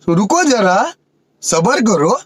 रुको जरा, सब्र करो।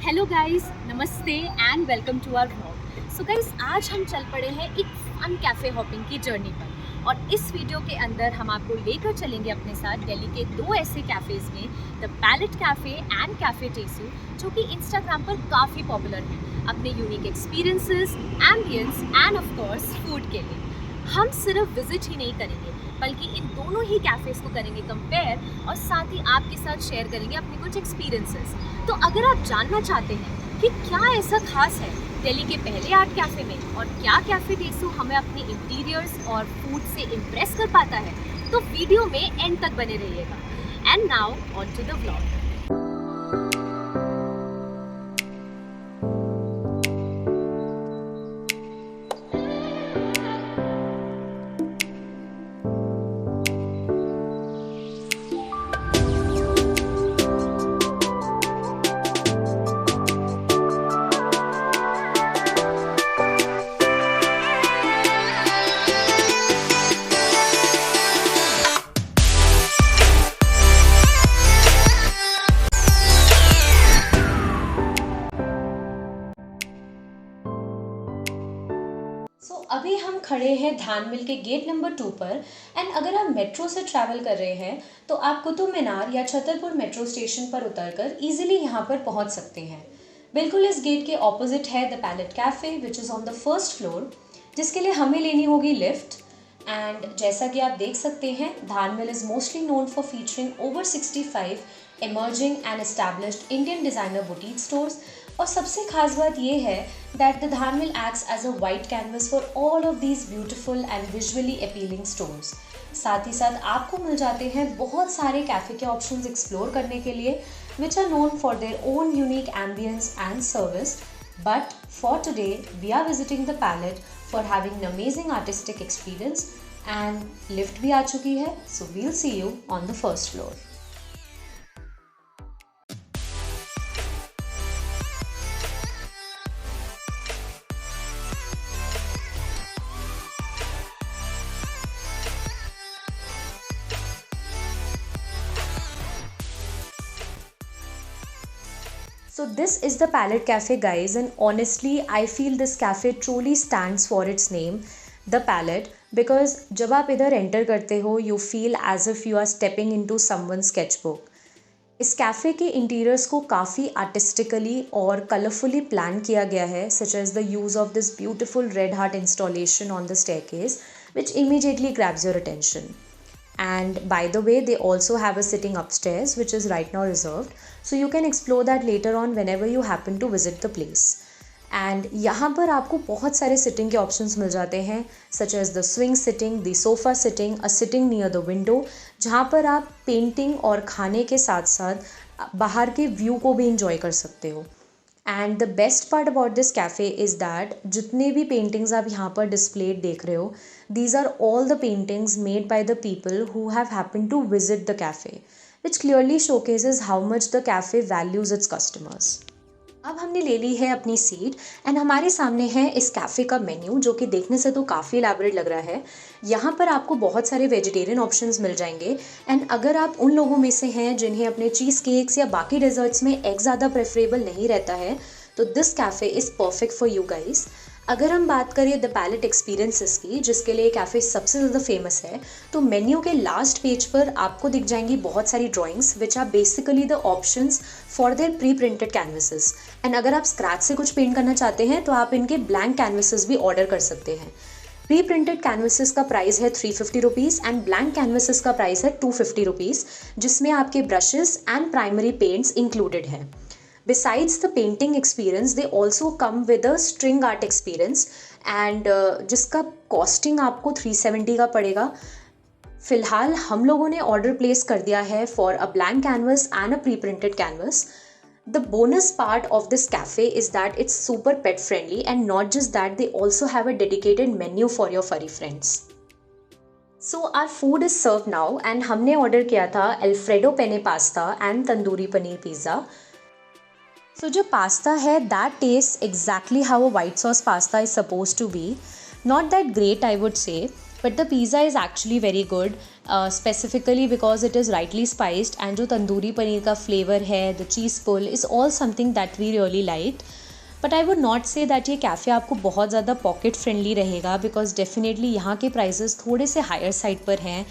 हेलो गाइस, नमस्ते and welcome to our vlog. So guys, आज हम चल पड़े हैं एक फन कैफ़े हॉपिंग की जर्नी पर, और इस वीडियो के अंदर हम आपको लेकर चलेंगे अपने साथ दिल्ली के दो ऐसे कैफ़ेज़ में, the Palette cafe and cafe Tesu, जो कि इंस्टाग्राम पर काफ़ी पॉपुलर हैं अपने unique experiences, ambience and of course food के लिए। हम सिर्फ विजिट ही नहीं करेंगे, बल्कि इन दोनों ही कैफ़ेज़ को करेंगे कंपेयर, और साथ ही आपके साथ शेयर करेंगे अपने कुछ एक्सपीरियंसेस। तो अगर आप जानना चाहते हैं कि क्या ऐसा खास है दिल्ली के पहले आर्ट कैफ़े में, और क्या कैफ़े टेसू हमें अपने इंटीरियर्स और फूड से इम्प्रेस कर पाता है, तो वीडियो में एंड तक बने रहिएगा। And now on to the vlog. अभी हम खड़े हैं धानमिल के गेट नंबर 2 पर, एंड अगर आप मेट्रो से ट्रैवल कर रहे हैं तो आप कुतुब मीनार या छतरपुर मेट्रो स्टेशन पर उतरकर इजीली यहाँ पर पहुँच सकते हैं। बिल्कुल इस गेट के ऑपोजिट है the Palette cafe which is on the first floor, जिसके लिए हमें लेनी होगी लिफ्ट। एंड जैसा कि आप देख सकते हैं, Dhan Mill is mostly known for featuring over 65 emerging and established Indian designer boutique stores, और सबसे खास बात ये है that the Dhanmil acts as a white canvas for all of these beautiful and visually appealing stores। साथ ही साथ आपको मिल जाते हैं बहुत सारे कैफ़े के ऑप्शंस एक्सप्लोर करने के लिए, which are known for their own unique ambience and service। But for today, we are visiting the Palette for having an amazing artistic experience, and lift भी आ चुकी है, so we'll see you on the first floor। So this is the Palette Cafe guys, and honestly I feel this cafe truly stands for its name, the Palette, because जब आप इधर enter करते हो you feel as if you are stepping into someone's sketchbook। इस cafe के interiors को काफ़ी artistically और कलरफुली प्लान किया गया है, such as the use of this beautiful red heart installation on the staircase which immediately grabs your attention। And by the way, they also have a sitting upstairs which is right now reserved, so you can explore that later on whenever you happen to visit the place। And यहाँ पर आपको बहुत सारे sitting के options मिल जाते हैं, such as the swing sitting, the sofa sitting, a sitting near the window, जहाँ पर आप पेंटिंग और खाने के साथ साथ बाहर के व्यू को भी इंजॉय कर सकते हो। And the best part about this cafe is that जितने भी पेंटिंग्स आप यहाँ पर डिस्प्लेड देख रहे हो, these are all the paintings made by the people who have happened to visit the cafe, which clearly showcases how much the cafe values its customers। अब हमने ले ली है अपनी सीट, एंड हमारे सामने है इस कैफ़े का मेन्यू, जो कि देखने से तो काफ़ी इलैबोरेट लग रहा है। यहाँ पर आपको बहुत सारे वेजिटेरियन ऑप्शंस मिल जाएंगे, एंड अगर आप उन लोगों में से हैं जिन्हें अपने चीज़ केक्स या बाकी डेजर्ट्स में एग ज़्यादा प्रेफरेबल नहीं रहता है, तो this cafe is perfect for you guys. अगर हम बात करें द पैलेट एक्सपीरियंसेस की, जिसके लिए कैफ़े सबसे ज़्यादा फेमस है, तो मेन्यू के लास्ट पेज पर आपको दिख जाएंगी बहुत सारी drawings which are basically the options for their pre printed canvases. And अगर आप स्क्रैच से कुछ पेंट करना चाहते हैं तो आप इनके ब्लैंक कैनवसेस भी ऑर्डर कर सकते हैं। प्री प्रिंटेड कैनवसेस का प्राइस है 350 रुपीज़, एंड ब्लैंक कैनवसेस का प्राइस है 250 रुपीज़, जिसमें आपके brushes and primary paints included हैं। Besides the painting experience, they also come with a string art experience and जिसका कॉस्टिंग आपको 370 का पड़ेगा. फ़िलहाल हम लोगों ने ऑर्डर प्लेस कर दिया है for a blank canvas and a pre printed canvas. The bonus part of this cafe is that it's super pet friendly, and not just that, they also have a dedicated menu for your furry friends. So our food is served now and हमने order किया था Alfredo penne pasta and tandoori paneer pizza. So जो pasta है that tastes exactly how a white sauce pasta is supposed to be. Not that great I would say, but the pizza is actually very good, specifically because it is rightly spiced and जो तंदूरी पनीर का flavor है, the cheese pull is all something that we really liked. But I would not say that ये cafe आपको बहुत ज़्यादा pocket friendly रहेगा because definitely यहाँ के prices थोड़े से हायर साइड पर हैं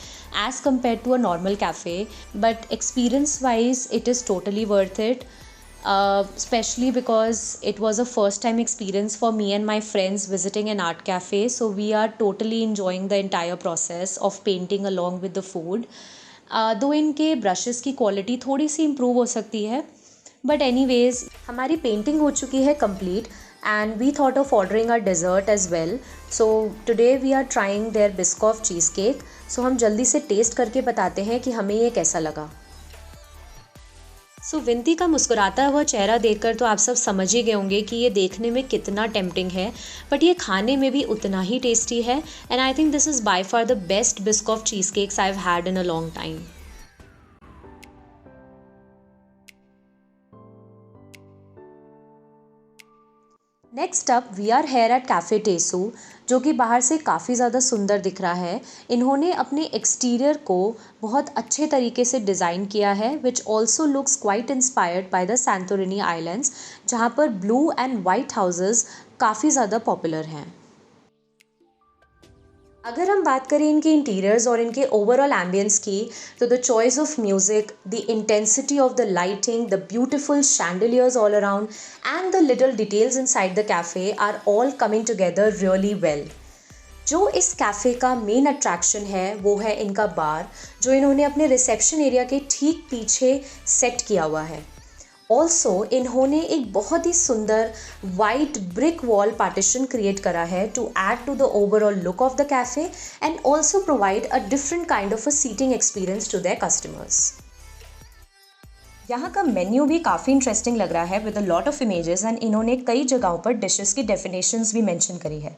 as compared to a normal cafe. But experience wise it is totally worth it. Especially because it was a first time experience for me and my friends visiting an art cafe, so we are totally enjoying the entire process of painting along with the food. Though इनके brushes की quality थोड़ी सी improve हो सकती है, but anyways हमारी painting हो चुकी है complete and we thought of ordering our dessert as well. So today we are trying their Biscoff cheesecake. So हम जल्दी से taste करके बताते हैं कि हमें ये कैसा लगा. सो विंती का मुस्कुराता हुआ चेहरा देखकर तो आप सब समझ ही गए होंगे कि ये देखने में कितना टेम्पटिंग है, बट ये खाने में भी उतना ही टेस्टी है. And I think this is by far the best Biscoff cheese cakes I have had in a long time. Next up we are here at cafe Tesu, जो कि बाहर से काफ़ी ज़्यादा सुंदर दिख रहा है. इन्होंने अपने एक्सटीरियर को बहुत अच्छे तरीके से डिज़ाइन किया है, which also looks quite inspired by the Santorini islands, जहाँ पर ब्लू एंड वाइट हाउसेस काफ़ी ज़्यादा पॉपुलर हैं. अगर हम बात करें इनके इंटीरियर्स और इनके ओवरऑल एम्बियंस की, तो the choice of music, the intensity of the lighting, the beautiful chandeliers all around and the little details inside the cafe are all coming together really well. जो इस कैफ़े का main attraction है वो है इनका बार, जो इन्होंने अपने रिसेप्शन एरिया के ठीक पीछे सेट किया हुआ है. ऑल्सो इन्होंने एक बहुत ही सुंदर white brick wall partition create करा है to add to the overall look of the cafe and also provide a different kind of a seating experience to their customers. यहाँ का मेन्यू भी काफ़ी इंटरेस्टिंग लग रहा है with a lot of images, एंड इन्होंने कई जगहों पर डिशेस की डेफिनेशंस भी मेंशन करी है.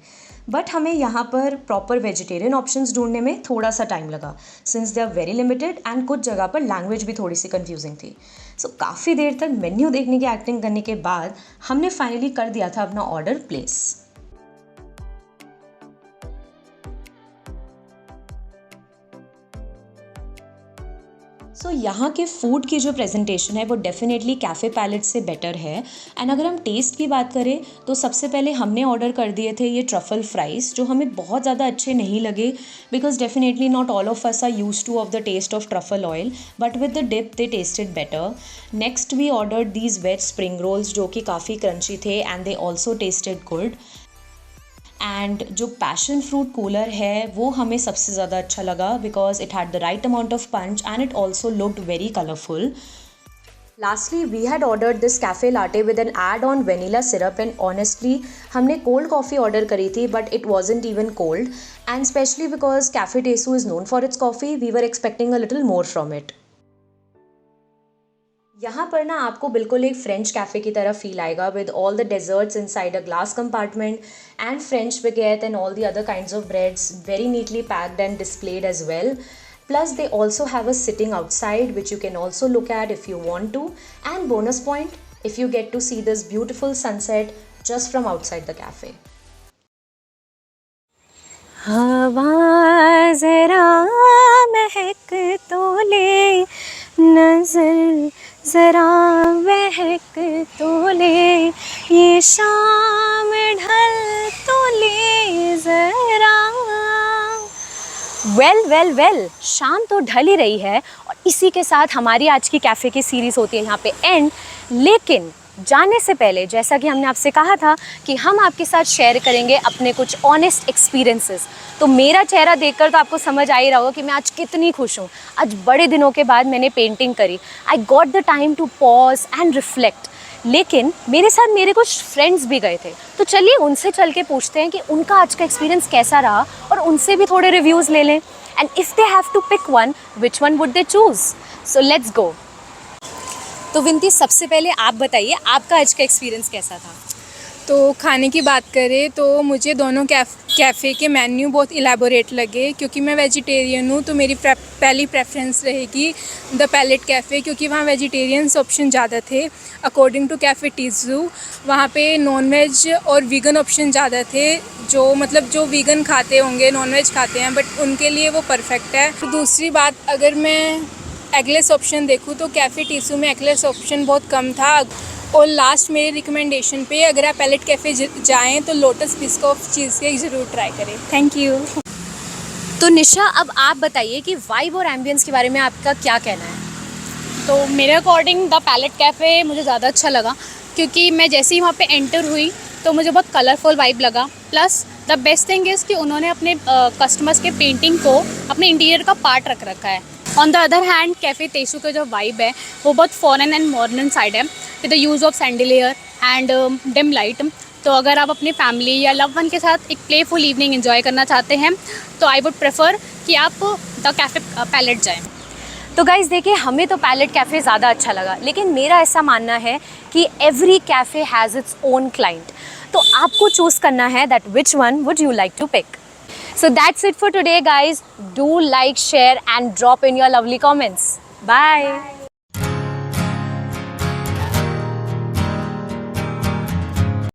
बट हमें यहाँ पर प्रॉपर वेजिटेरियन ऑप्शंस ढूंढने में थोड़ा सा टाइम लगा, since they are very limited एंड कुछ जगह पर लैंग्वेज भी थोड़ी सी कंफ्यूजिंग थी. सो काफ़ी देर तक मेन्यू देखने की एक्टिंग करने के बाद हमने फाइनली कर दिया था अपना ऑर्डर प्लेस. सो यहाँ के फूड की जो प्रेजेंटेशन है वो डेफिनेटली कैफ़े पैलेट से बेटर है. एंड अगर हम टेस्ट की बात करें तो सबसे पहले हमने ऑर्डर कर दिए थे ये ट्रफल फ्राइज़, जो हमें बहुत ज़्यादा अच्छे नहीं लगे because definitely not all of us are used to of the taste of truffle oil, but with the dip they tasted better. Next we ordered these veg spring rolls, जो कि काफ़ी क्रंची थे and they also tasted good. And जो passion fruit cooler है वो हमें सबसे ज़्यादा अच्छा लगा because it had the right amount of punch and it also looked very colourful. Lastly we had ordered this cafe latte with an add on vanilla syrup, and honestly हमने cold coffee order करी थी but it wasn't even cold, and specially because cafe Tesu is known for its coffee we were expecting a little more from it. यहाँ पर ना आपको बिल्कुल एक French cafe की तरह फील आएगा with all the desserts inside a glass compartment and French baguette and all the other kinds of breads very neatly packed and displayed as well. Plus they also have a sitting outside which you can also look at if you want to, and bonus point if you get to see this beautiful sunset just from outside the cafe. हवा ज़रा महक तो ले, नज़र ज़रा महक तो ले, ये शाम ढल तो ले ज़रा. वेल शाम तो ढल ही रही है और इसी के साथ हमारी आज की कैफ़े की सीरीज़ होती है यहाँ पे एंड. लेकिन जाने से पहले जैसा कि हमने आपसे कहा था कि हम आपके साथ शेयर करेंगे अपने कुछ ऑनेस्ट एक्सपीरियंसेस, तो मेरा चेहरा देखकर तो आपको समझ आ ही रहा होगा कि मैं आज कितनी खुश हूँ. आज बड़े दिनों के बाद मैंने पेंटिंग करी. I got the time to pause and reflect. लेकिन मेरे साथ मेरे कुछ फ्रेंड्स भी गए थे, तो चलिए उनसे चल के पूछते हैं कि उनका आज का एक्सपीरियंस कैसा रहा और उनसे भी थोड़े रिव्यूज़ ले लें। And if they have to pick one, which one would they choose? So let's go. तो विनती, सबसे पहले आप बताइए आपका आज का एक्सपीरियंस कैसा था? तो खाने की बात करें तो मुझे दोनों कैफ़े के मेन्यू बहुत इलेबोरेट लगे, क्योंकि मैं वेजिटेरियन हूँ तो मेरी पहली प्रेफरेंस रहेगी द पैलेट कैफ़े, क्योंकि वहाँ वेजिटेरियंस ऑप्शन ज़्यादा थे। अकॉर्डिंग टू कैफ़े टीजू वहाँ पे नॉन वेज और वीगन ऑप्शन ज़्यादा थे, जो मतलब जो वीगन खाते होंगे, नॉन वेज खाते हैं, बट उनके लिए वो परफेक्ट है। तो दूसरी बात, अगर मैं एगलेस ऑप्शन देखूँ तो कैफ़े टीजू में एगलेस ऑप्शन बहुत कम था। और लास्ट मेरे रिकमेंडेशन पे, अगर आप पैलेट कैफ़े जाएँ तो लोटस बिस्कॉफ चीज़ केक ज़रूर ट्राई करें। Thank you. तो निशा, अब आप बताइए कि वाइब और एम्बियंस के बारे में आपका क्या कहना है? तो मेरे अकॉर्डिंग द पैलेट कैफ़े मुझे ज़्यादा अच्छा लगा, क्योंकि मैं जैसे ही वहाँ पे एंटर हुई तो मुझे बहुत कलरफुल वाइब लगा। Plus the best thing is कि उन्होंने अपने कस्टमर्स के पेंटिंग को अपने इंटीरियर का पार्ट रख रखा है। On the other hand cafe Tesu का जो वाइब है वो बहुत फॉरेन एंड मॉडर्न साइड है, with the use of chandelier and dim light. तो अगर आप अपनी फैमिली या लव वन के साथ एक प्लेफुल इवनिंग एंजॉय करना चाहते हैं तो आई वुड प्रेफर कि आप द कैफ़े पैलेट जाएं। तो गाइज़ देखिए, हमें तो पैलेट कैफ़े ज़्यादा अच्छा लगा, लेकिन मेरा ऐसा मानना है कि every cafe has its own client. तो आपको चूज़ करना है that which one would you like to pick. So that's it for today, guys. Do like, share and drop in your lovely comments. Bye.